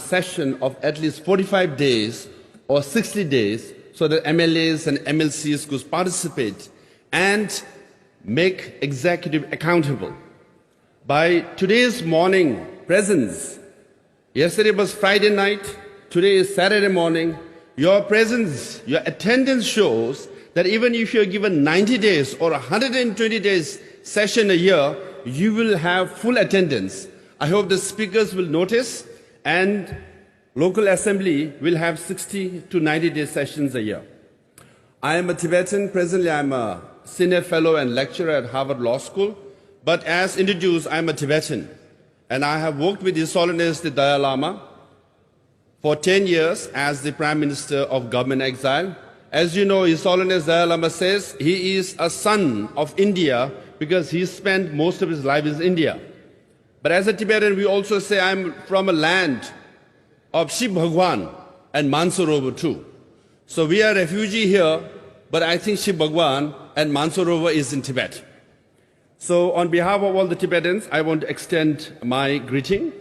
session of at least 45 days or 60 days so that MLAs and MLCs could participate and make executive accountable. By today's morning presence, yesterday was Friday night, today is Saturday morning, your presence, your attendance shows that even if you're given 90 days or 120 days session a year, you will have full attendance. I hope the speakers will notice, and local assembly will have 60 to 90 day sessions a year. I am a Tibetan. Presently, I'm a senior fellow and lecturer at Harvard Law School. But as introduced, I'm a Tibetan. And I have worked with His Holiness the Dalai Lama for 10 years as the Prime Minister of Government Exile. As you know, His Holiness Dalai Lama says he is a son of India because he spent most of his life in India. But as a Tibetan, we also say I'm from a land of Shiv Bhagwan and Mansarovar too. So we are refugee here, but I think Shiv Bhagwan and Mansarovar is in Tibet. So on behalf of all the Tibetans, I want to extend my greeting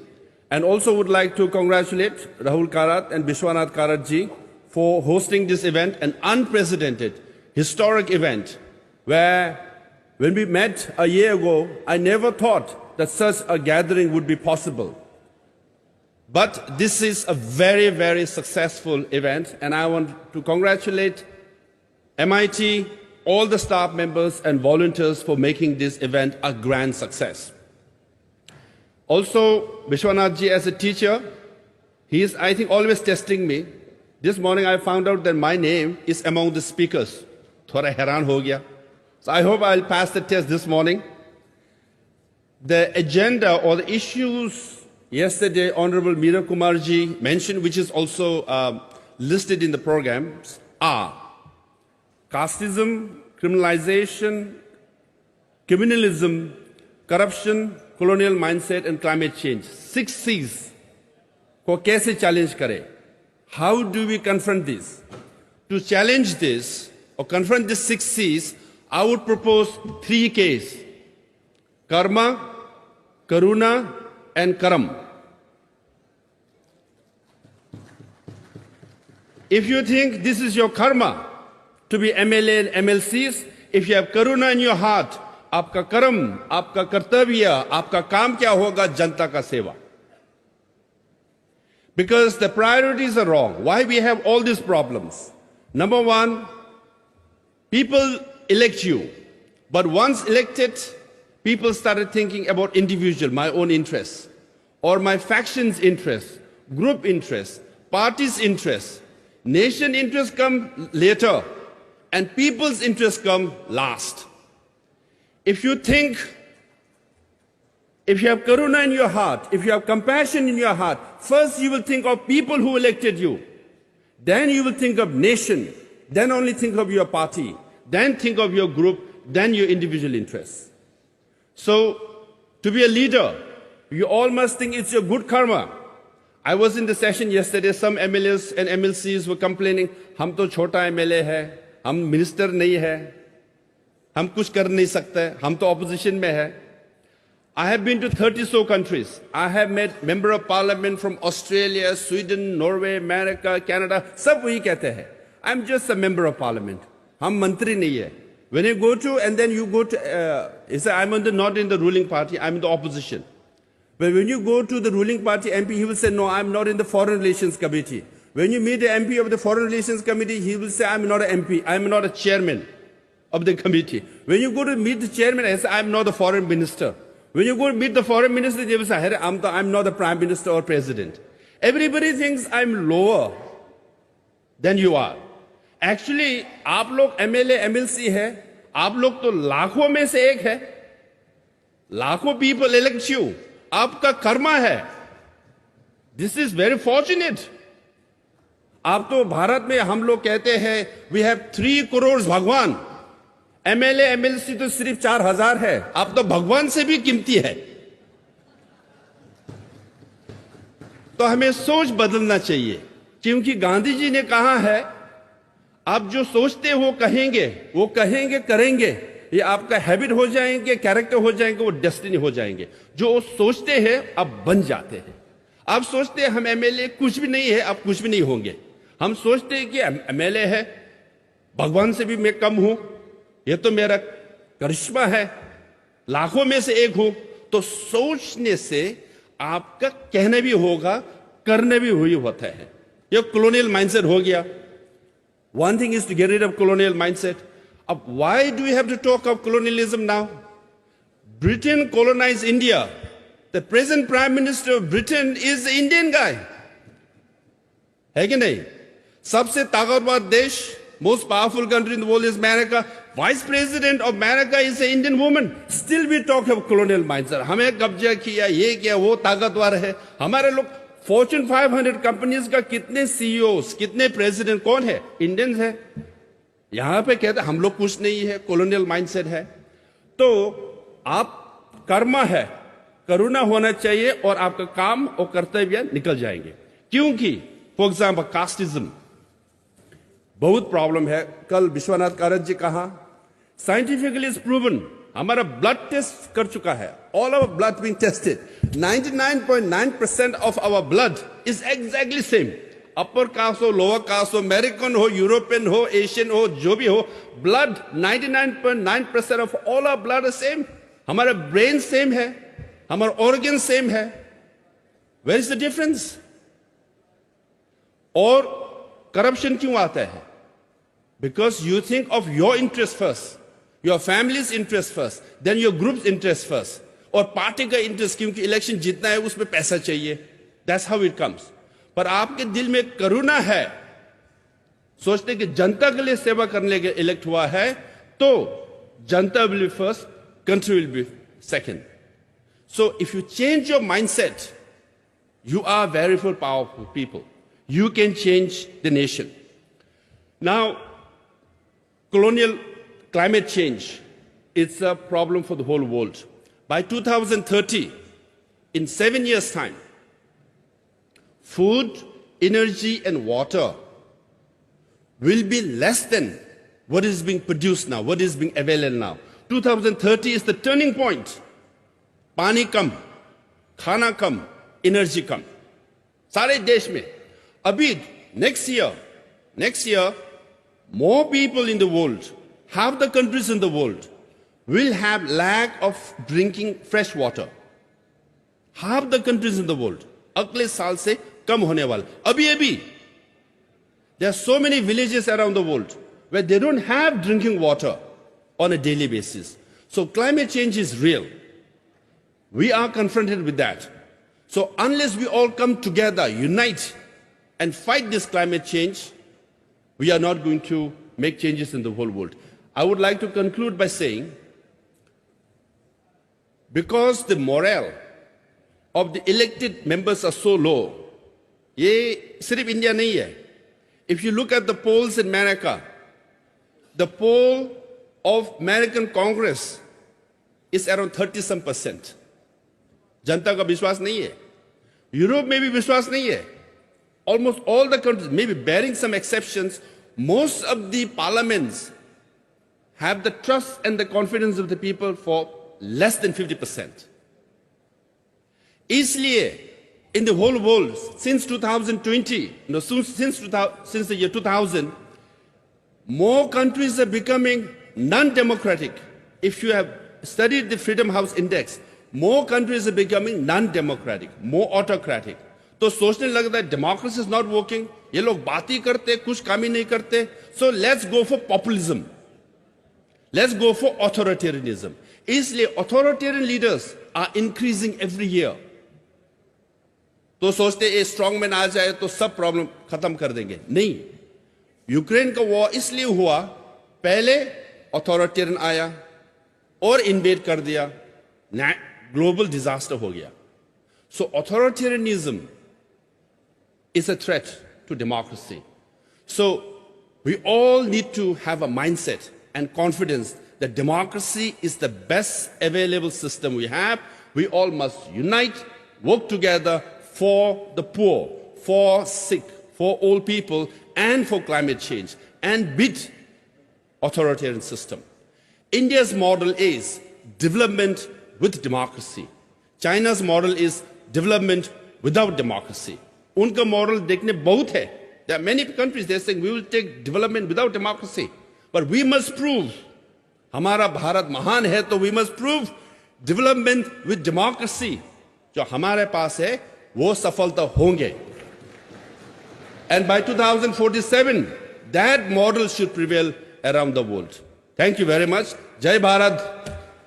and also would like to congratulate Rahul Karat and Vishwanath Karat ji for hosting this event, an unprecedented, historic event where when we met a year ago, I never thought that such a gathering would be possible. But this is a very, very successful event, and I want to congratulate MIT, all the staff members and volunteers for making this event a grand success. Also, Vishwanath ji as a teacher, he is, I think, always testing me. This morning I found out that my name is among the speakers. Thoda हैरान हो गया. So I hope I'll pass the test this morning. The agenda or the issues yesterday Honorable Meera Kumarji mentioned, which is also listed in the programs, are casteism, criminalization, communalism, corruption, colonial mindset, and climate change. 6 C's को कैसे challenge करें? How do we confront this? To challenge this or confront these 6 C's, I would propose 3 K's: karma, karuna, and karam. If you think this is your karma to be MLA and MLCs, if you have karuna in your heart, आपका कर्म, आपका कर्तव्य, आपका काम क्या होगा? जनता का सेवा. Because the priorities are wrong. Why we have all these problems? Number one, people elect you. But once elected, people started thinking about individual, my own interests, or my faction's interests, group interests, party's interests. Nation interests come later, and people's interests come last. If you think, if you have karuna in your heart, if you have compassion in your heart, first you will think of people who elected you. Then you will think of nation. Then only think of your party. Then think of your group. Then your individual interests. So, to be a leader, you all must think it's your good karma. I was in the session yesterday, some MLAs and MLCs were complaining, हम तो छोटा MLA है, हम minister नहीं है, हम कुछ कर नहीं सकते, हम तो opposition में है. I have been to 30 so countries. I have met member of parliament from Australia, Sweden, Norway, America, Canada. सब वही कहते हैं. I'm just a member of parliament. हम मंत्री नहीं है. When you go to, and then you go to, you say, I'm not in the ruling party, I'm in the opposition. But when you go to the ruling party MP, he will say, no, I'm not in the foreign relations committee. When you meet the MP of the foreign relations committee, he will say, I'm not an MP, I'm not a chairman of the committee. When you go to meet the chairman, he say, I'm not the foreign minister. When you go to meet the foreign minister, they will say, I'm not the prime minister or president. Everybody thinks I'm lower than you are. Actually, आप लोग MLA, MLC है, आप लोग तो लाखों में से एक है. लाखों people elect you. आपका कर्मा है. This is very fortunate. आप तो भारत में हम लोग कहते हैं, we have 3 crores भगवान. MLA, MLC तो सिर्फ 4,000 है. आप तो भगवान से भी कीमती है. तो हमें सोच बदलना चाहिए, क्योंकि गांधी जी ने कहा है, आप जो सोचते हो कहेंगे, वो कहेंगे करेंगे, ये आपका हैबिट हो जाएंगे, कैरेक्टर हो जाएंगे, वो डेस्टिनी हो जाएंगे. जो सोचते हैं अब बन जाते हैं. आप सोचते हैं हम एमएलए कुछ भी नहीं है, आप कुछ भी नहीं होंगे। हम सोचते हैं कि एमएलए है, भगवान से भी मैं कम हूं, ये तो मेरा करिश्मा है, लाखों में से एक हूं। तो सोचने से आपका कहना भी होगा, करना भी हुई होता है। ये colonial mindset हो गया। One thing is to get rid of colonial mindset. अब why do we have to talk of colonialism now? Britain colonized India. The present Prime Minister of Britain is the Indian guy. है कि नहीं? सबसे ताकतवर देश, most powerful country in the world is America. Vice President of America is an Indian woman. Still we talk of colonial mindset. हमें कब्जा किया, ये किया, वो ताकतवर है। हमारे लोग फॉर्च्यून 500 कंपनीज का कितने सीईओस, कितने प्रेसिडेंट कौन है? इंडियंस है। यहां पे कहते हम लोग कुछ नहीं है, कॉलोनियल माइंडसेट है। तो आप कर्मा है, करुणा होना चाहिए और आपका काम और कर्तव्य निकल जाएंगे। क्योंकि फॉर एग्जाम्पल कास्टिज्म बहुत प्रॉब्लम है। कल विश्वनाथ कारक जी कहा साइंटिफिकली इज प्रूवन, हमारा ब्लड टेस्ट कर चुका है, all our blood being tested, 99.9% of our blood is exactly same. Upper caste हो, लोअर कास्ट हो, अमेरिकन हो, यूरोपियन हो, एशियन हो, जो भी हो, blood 99.9% of all our blood is same. हमारा ब्रेन सेम है, हमारा ऑर्गन सेम है। Where is the difference? और करप्शन क्यों आता है? Because you think of your interest first, your family's interest first, then your group's interest first, और party का इंटरेस्ट, क्योंकि इलेक्शन जीतना है उसमें पैसा चाहिए। That's how it comes. पर आपके दिल में करुणा है, सोचते कि जनता के लिए सेवा करने के इलेक्ट हुआ है, तो जनता will be first, country will be second. So if you change your mindset, you are very powerful people. You can change the nation. Now, colonial climate change, it's a problem for the whole world. By 2030, in 7 years' time, food, energy, and water will be less than what is being produced now, what is being available now. 2030 is the turning point. पानी कम, खाना कम, energy कम, सारे देश में। अभी next year, more people in the world, half the countries in the world will have lack of drinking fresh water. Half the countries in the world, अगले साल से कम होने वाला। अभी there are so many villages around the world where they don't have drinking water on a daily basis. So climate change is real. We are confronted with that. So unless we all come together, unite, and fight this climate change, we are not going to make changes in the whole world. I would like to conclude by saying, because the morale of the elected members are so low, ये सिर्फ India नहीं है. If you look at the polls in America, the poll of American Congress is around 30% जनता का विश्वास नहीं है. Europe में भी विश्वास नहीं है. Almost all the countries, maybe bearing some exceptions, most of the parliaments have the trust and the confidence of the people for less than 50%. इसलिए in the whole world, since 2020, since the year 2000, more countries are becoming non-democratic. If you have studied the Freedom House Index, more countries are becoming non-democratic, more autocratic. तो सोचने लगता है democracy is not working, ये लोग बात ही करते, कुछ काम ही नहीं करते. So let's go for populism. Let's go for authoritarianism. इसलिए authoritarian leaders are increasing every year. तो सोचते ये स्ट्रॉन्ग मैन आ जाए तो सब प्रॉब्लम खत्म कर देंगे. नहीं, यूक्रेन का वॉर इसलिए हुआ, पहले अथॉरिटेरियन आया और इन्वेड कर दिया, ग्लोबल डिजास्टर हो गया. सो authoritarianism is a threat to democracy. So we all need to have a mindset and confidence that democracy is the best available system we have. We all must unite, work together for the poor, for sick, for old people, and for climate change, and beat authoritarian system. India's model is development with democracy. China's model is development without democracy. उनका model देखने बहुत है. There are many countries they are saying we will take development without democracy. But we must prove, हमारा भारत महान है तो we must prove development with democracy. जो हमारे पास है वो सफलता होंगे. And by 2047, that model should prevail around the world. Thank you very much. Jai Bharat,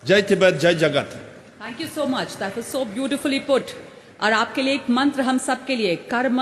Jai Tibet, Jai Jagat. Thank you so much. That was so beautifully put. और आपके लिए एक मंत्र हम सब के लिए कर्म